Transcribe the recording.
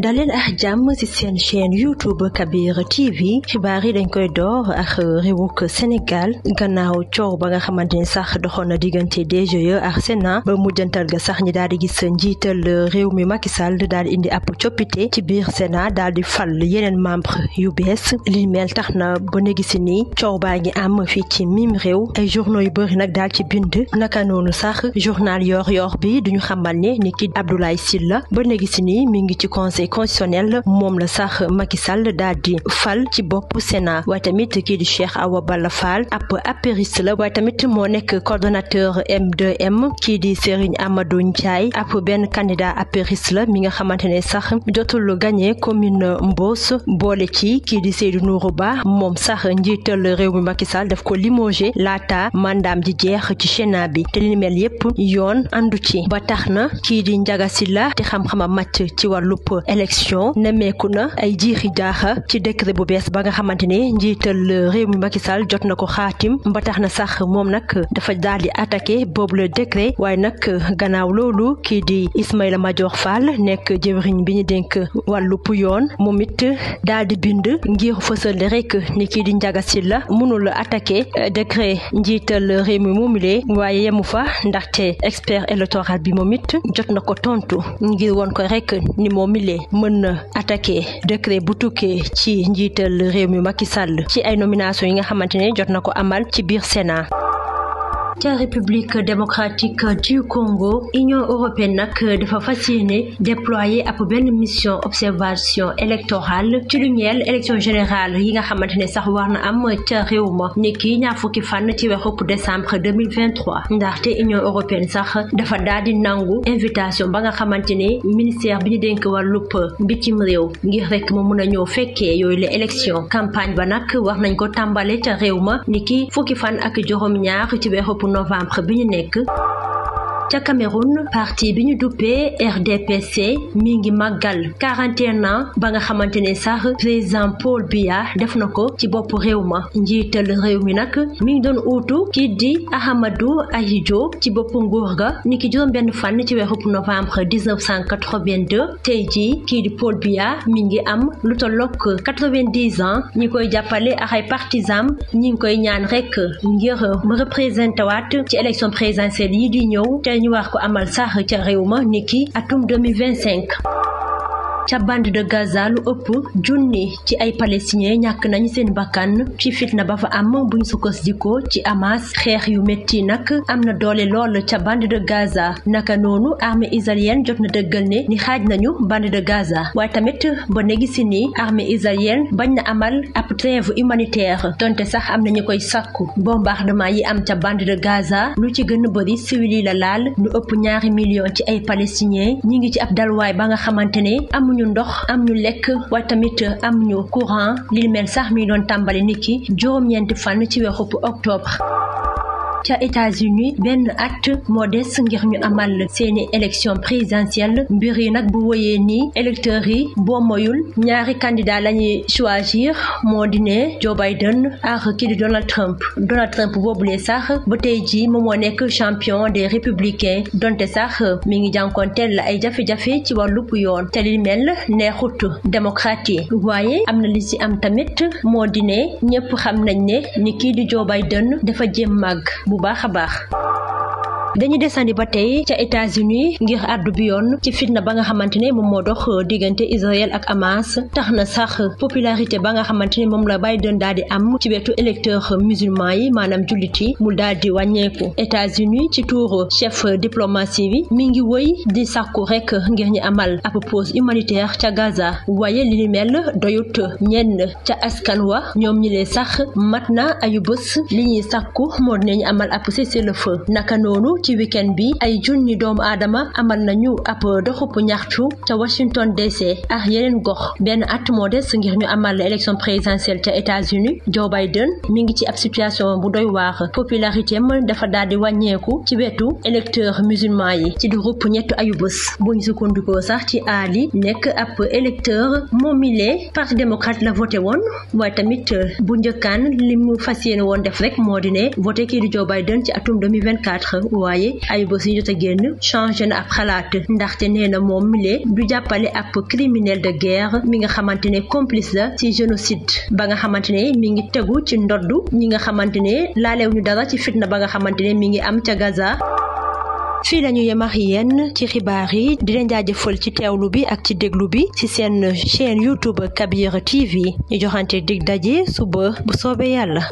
daleen ak jàmm ci seen chaîne YouTube Kabir TV xibaar yi dañ koy door ak réewuk Sénégal gannaaw coow ba nga xamante ni sax doxoon na diggante DGE ak Sénat ba mujjantal ga sax ñi daal di gis njiital réew mi Macky Sall daal di indi ab coppite ci biir Sénat daal di fal yeneen membre yu bees li mel tax na ba léegi si nii coow baa ngi am fii ci mim réew ay journaux yu bëri nag daal ci bind naka noonu sax journal Yoor bi duñu xamal ne ni ki Abdoulaye Sylla ba léegi si nii mi ngi ci conseil constitutionnel moom la sax Macky Sall daal di fal ci bopp Sénat waaye tamit kii di Cheikh Awa Balla Fall ab apériste la waaye tamit moo nekk coordonnateur M2M kii di Serigne Amadou Ndiaye ab benn candidat apériste la mi nga xamante ne sax jotul gagné commune Mbos boole ci kii di Seydou Nourou Ba moom sax njiital réew mi Macky Sall daf ko limogé laata mandaam ji jeex ci Sénat bi te li mel yépp yoon andu ci ba tax na kii di Ndiaga Sylla te xam-xama màcc ci wàllub élection nemmeeku na ay jiixi jaaxa ci décret bu bees ba nga xamante ne njiital réew mi Macky Sall jot na ko xaatim ba tax na sax moom nag dafa daal di attaqué boobu le décret waaye nag gannaaw loolu kii di Ismaïla Madior Fall nekk jëwriñ bi ñu dénk wàllub yoon moom it daal di bind ngir fësal rek ni kii di Ndiaga Sylla mënul attaqué décret njiital réew mi moomulee waaye yemu fa ndaxte expert électoral bi moom it jot na ko tontu ngir woon ko rek ni moomulee mën na attaqué décret bu tukkee ci njiital réew mi Macky Sall ci ay nomination yi nga xamante ne jot na ko amal ci biir Sénat. ca République démocratique du Congo Union européenne nag dafa fas yéene déployer ab benn mission observation électorale ci lu ñeel élection générale yi nga xamante ne sax war na am ca réew ma niki ñaar fukki fan ci weeru décembre 2023 ndaxte Union européenne sax dafa daal di nangu invitation ba nga xamante ne ministère bi ñu dénk wàllub bitim réew ngir rek mu mun a ñëw fekkee yooyu la élection campagne ba nag war nañ ko tàmbale ca réew ma niki fukki fan ak juróom-ñaar ci weeru novembre bi ñu nekk ca Cameroun parti bi ñu duppee RDPC mi ngi màggal 41 ans ba nga xamante ne sax président Paul Biya def na ko ci bopp réew ma njiital réew mi nag mi ngi doon uutu kii di Ahmadou Ahidjo ci bopp nguur ga ni ki juróom benn fan ci weeru novembre 1982 tey jii kii di Paul Biya mi ngi am lu tollook 90 ans ñi koy jàppale ak ay partisans ñi ngi koy ñaan rek ngir mu représenté waat ci élection présidentielle yi di ñëw ñu wax ko amal sax ca réew ma niki atum 2025 ca bande de Gaza lu ëpp junni ci ay palestiniens ñàkk nañu seen bakkan ci fitna ba fa am buñ sukkandikoo ci Hamas xeex yu métti nag am na doole lool ca bande de Gaza naka noonu armée israélienne jot na dëggal ne ni xaaj nañu bande de Gaza waaye tamit ba léegi si nii armée israélienne bañ na amal ab trêve humanitaire donte sax am na ñu koy sàkku bombardement yi am ca bande de Gaza lu ci gën a bëri civil yi la laal lu ëpp 2 millions ci ay palestiniens ñi ngi ci ab dalwaay ba nga xamante ne amuñu ndox am ñu lekk waaye tamit am ñu courant li mel sax mi doon tàmbali niki juróom-ñeenti fan ci weeru octobre. ca États-Unis benn at moo des ngir ñu amal seeni élection présidentielle mbir yi nag bu woyee nii électeurs yi boo moyul ñaari candidat lañuy choisir moo di ne Joe Biden ak kii di Donald Trump boobulee sax ba tey jii moom moo nekk champion des républicains donte sax mi ngi jànkonteel ay jafe-jafe ci wàllub yoon te li mel neexut démocrate yi waaye am na li ci am tamit moo di ne ñëpp xam nañ ne ni kii di Joe Biden dafa jéem màgg bu baax a baax. dañuy desandi ba tey ca États-Unis ngir àddu bi yoon ci fitna ba nga xamante ne moom moo dox diggante Israël ak Hamas tax na sax popularité ba nga xamante ne moom la Biden daal di am ci wetu électeurs musulmans yi maanaam jullit yi mu daal di wàññeeku États-Unis ci tuuru chef diplomatie bi mi ngi wëy di sàkku rek ngir ñu amal ab pause humanitaire ca Gaza waaye li ni mel doyut ñenn ca askan wa ñoom ñi lee sax mat na ayu bés li ñuy sàkku moo dinañu amal ab cessez-le-feu naka noonu ci week-end bi ay junni doomu aadama amal nañu ab doxub ñaxtu ca Washington DC ak yeneen gox benn at moo des ngir ñu amal élection présidentielle ca États-Unis Joe Biden mi ngi ci ab situation bu doy waar popularité am dafa daal di wàññeeku ci wetu électeurs musulmans yi ci groupe ñetti ayu bés buñ sukkandikoo sax ci Ali nekk ab électeur moomile parti démocrate la voté woon waaye tamit bu njëkkaan li mu fas yéene woon def rek moo di ne voté kii di Joe Biden ci atum 2024 waaye ay bés yu jot a génn changé na ab xalaat ndaxte nee na moom mile du jàppale ab criminel de guerre mi nga xamante ne complice la ci génocide ba nga xamante ne mi ngi tegu ci ndoddu ñi nga xamante ne laalew ñu dara ci fitna ba nga xamante ne mi ngi am ca Gaza. fii lañu yem ak yéen ci xibaar yi di leen jaajëfal ci teewlu bi ak ci déglu bi ci seen chaîne YouTube Kabir TV ñu joxante dig daje suba bu soobee Yàlla.